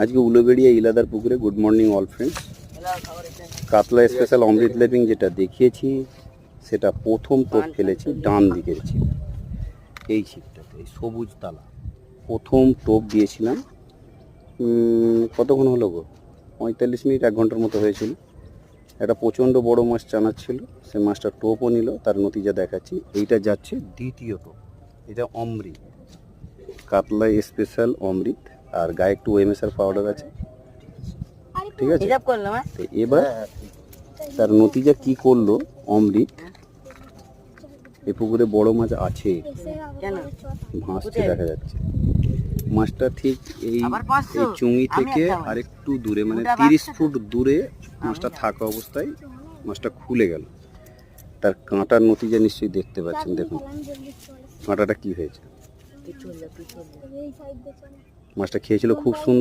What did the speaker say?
আজকে উলোবেড়িয়া ইলাদার পুকুরে good morning all friends. কাতলা স্পেশাল অমৃত লেপিং যেটা দেখিয়েছি সেটা প্রথম টোপ ফেলেছি ডান দিকের ছিপ, এই ছিপটাতে, এই সবুজ তালা প্রথম টোপ দিয়েছিলাম। কতক্ষণ হলো গো? 45 মিনিট, 1 ঘন্টার মতো হয়েছিল। একটা প্রচণ্ড বড় মাছ চানাচ্ছিল, সে মাছটা টোপও নিল, তার নতিজা দেখাচ্ছি। এইটা যাচ্ছে দ্বিতীয় টোপ, এটা অমৃত, কাতলা স্পেশাল অমৃত, আর গায়ে একটু ওএমএসআর পাউডার আছে, ঠিক আছে। তো এবার তার নতিজা কি করলো অমৃত, এই পুকুরে বড় মাছ আছে, ভাসছে দেখা যাচ্ছে। মাছটা ঠিক এই চুঙি থেকে আরেকটু দূরে, মানে 30 ফুট দূরে মাছটা থাকা অবস্থায় মাছটা খুলে গেল। তার কাঁটার নতিজা নিশ্চয়ই দেখতে পাচ্ছেন, দেখুন কাঁটাটা কি হয়েছে। মাছটা খেয়েছিল খুব সুন্দর।